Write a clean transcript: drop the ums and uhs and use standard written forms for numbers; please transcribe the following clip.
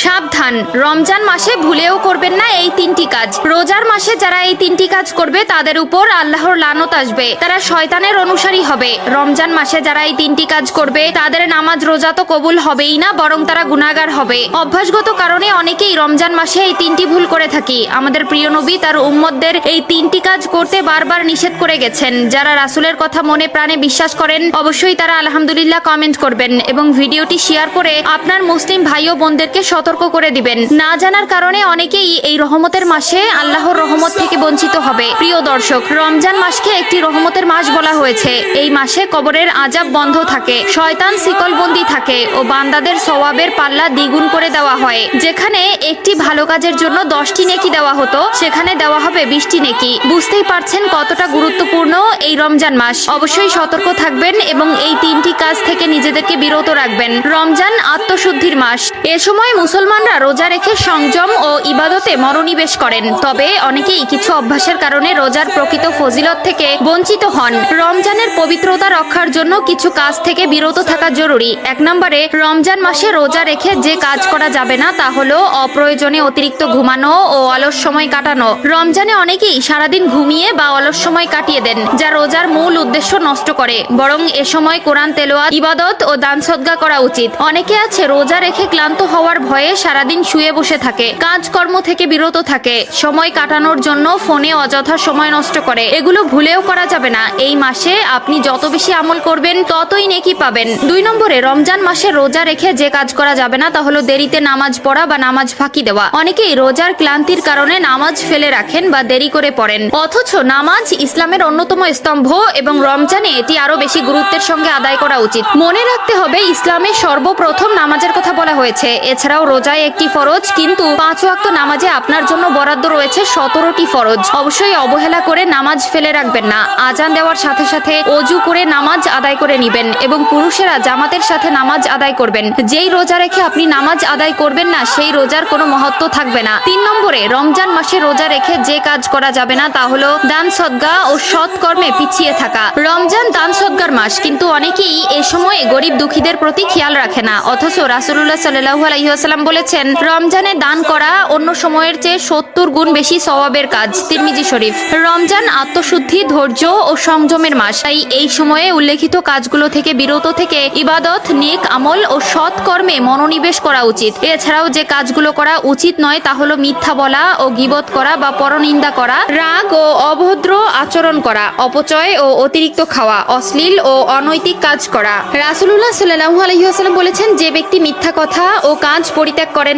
সাবধান, রমজান মাসে ভুলেও করবেন না এই তিনটি কাজ। রোজার মাসে যারা এই তিনটি কাজ করবে তাদের উপর আল্লাহর লানত আসবে, তারা শয়তানের অনুসারী হবে। রমজান মাসে যারা এই তিনটি কাজ করবে তাদের নামাজ রোজা তো কবুল হবেই না, বরং তারা গুনাহগার হবে। অভ্যাসগত কারণে অনেকেই রমজান মাসে এই তিনটি ভুল করে থাকি। আমাদের প্রিয় নবী তার উম্মতদের এই তিনটি কাজ করতে বারবার নিষেধ করে গেছেন। যারা রাসূলের কথা মনে প্রাণে বিশ্বাস করেন অবশ্যই তারা আলহামদুলিল্লাহ কমেন্ট করবেন এবং ভিডিওটি শেয়ার করে আপনার মুসলিম ভাই ও বোনদেরকে সতর্ক করে দিবেন। না জানার কারণে অনেকেই এই রহমতের মাসে আল্লাহর রহমত থেকে বঞ্চিত হবে। প্রিয় দর্শক, রমজান মাসকে একটি রহমতের মাস বলা হয়েছে। এই মাসে কবরের আযাব বন্ধ থাকে, শয়তান শিকলবন্দি থাকে ও বান্দাদের সওয়াবের পাল্লা দ্বিগুণ করে দেওয়া হয়। যেখানে একটি ভালো কাজের জন্য 10টি নেকি দেওয়া হতো, সেখানে দেওয়া হবে 20টি নেকি। বুঝতেই পারছেন কতটা গুরুত্বপূর্ণ এই রমজান মাস। অবশ্যই সতর্ক থাকবেন এবং এই তিনটি কাজ থেকে নিজেদেরকে বিরত রাখবেন। রমজান আত্মশুদ্ধির মাস। এ সময় মুসলমানরা রোজা রেখে সংযম ও ইবাদতে মনোনিবেশ করেন। তবে অনেকেই কিছু অভ্যাসের কারণে রোজার প্রকৃত ফজিলত থেকে বঞ্চিত হন। রমজানের পবিত্রতা রক্ষার জন্য কিছু কাজ থেকে বিরত থাকা জরুরি। 1 নম্বরে, রমজান মাসে রোজা রেখে যে কাজ করা যাবে না তা হলো অপ্রয়োজনে অতিরিক্ত ঘুমানো ও অলস সময় কাটানো। রমজানে অনেকেই সারাদিন ঘুমিয়ে বা অলস সময় কাটিয়ে দেন, যা রোজার মূল উদ্দেশ্য নষ্ট করে। বরং এ সময় কোরআন তেলাওয়াত, ইবাদত ও দান সদকা করা উচিত। অনেকে আছে রোজা রেখে ক্লান্ত হওয়ার ভয়ে সারাদিন শুয়ে বসে থাকে, কাজকর্ম থেকে বিরত থাকে, সময় কাটানোর জন্য ফোনে অযথা সময় নষ্ট করে। এগুলো ভুলেও করা যাবে না। এই মাসে আপনি যত বেশি আমল করবেন ততই নেকি পাবেন। 2 নম্বরে, রমজান মাসে রোজা রেখে যে কাজ করা যাবে না তা হলো দেরিতে নামাজ পড়া বা নামাজ ফাঁকি দেওয়া। অনেকেই রোজার ক্লান্তির কারণে নামাজ ফেলে রাখেন বা দেরি করে পড়েন, অথচ নামাজ ইসলামের অন্যতম স্তম্ভ এবং রমজানে এটি আরো বেশি গুরুত্বের সঙ্গে আদায় করা উচিত। মনে রাখতে হবে ইসলামে সর্বপ্রথম নামাজের কথা বলা হয়েছে। এছাড়াও রোজায় একটি ফরজ, কিন্তু 5 ওয়াক্ত নামাজে আপনার জন্য বরাদ্দ রয়েছে 17টি ফরজ। অবশ্যই অবহেলা করে নামাজ ফেলে রাখবেন না। আজান দেওয়ার সাথে সাথে ওযু করে নামাজ আদায় করে নেবেন এবং পুরুষেরা জামাতের সাথে নামাজ আদায় করবেন। যেই রোজা রেখে আপনি নামাজ আদায় করবেন না সেই রোজার কোনো মহত্ব থাকবে না। 3 নম্বরে, রমজান মাসে রোজা রেখে যে কাজ করা যাবে না তা হলো দান সদকা ও সৎকর্মে পিছিয়ে থাকা। রমজান দান সদকার মাস, কিন্তু অনেকেই এ সময়ে গরিব দুঃখীদের প্রতি খেয়াল রাখে না। অথচ রাসূলুল্লাহ সাল্লাল্লাহু আলাইহি ওয়াসাল্লাম বলেছেন, রমজানে দান করা অন্য সময়ের চেয়ে 70 গুণ বেশি সওয়াবের কাজ। তিরমিজি শরীফ। রমজান আত্মশুদ্ধি, ধৈর্য ও সংযমের মাস। তাই এই সময়ে উল্লেখিত কাজগুলো থেকে বিরত থেকে ইবাদত, নেক আমল ও সৎ কর্মে মনোনিবেশ করা উচিত। এছাড়াও যে কাজগুলো করা উচিত নয় তা হলো মিথ্যা বলা ও গীবত করা বা পরনিন্দা করা, রাগ ও অভদ্র আচরণ করা, অপচয় ও অতিরিক্ত খাওয়া, অশ্লীল ও অনৈতিক কাজ করা। রাসূলুল্লাহ সাল্লাল্লাহু আলাইহি ওয়াসাল্লাম বলেছেন, যে ব্যক্তি মিথ্যা কথা ও কাজ পরিত্যাগ করেন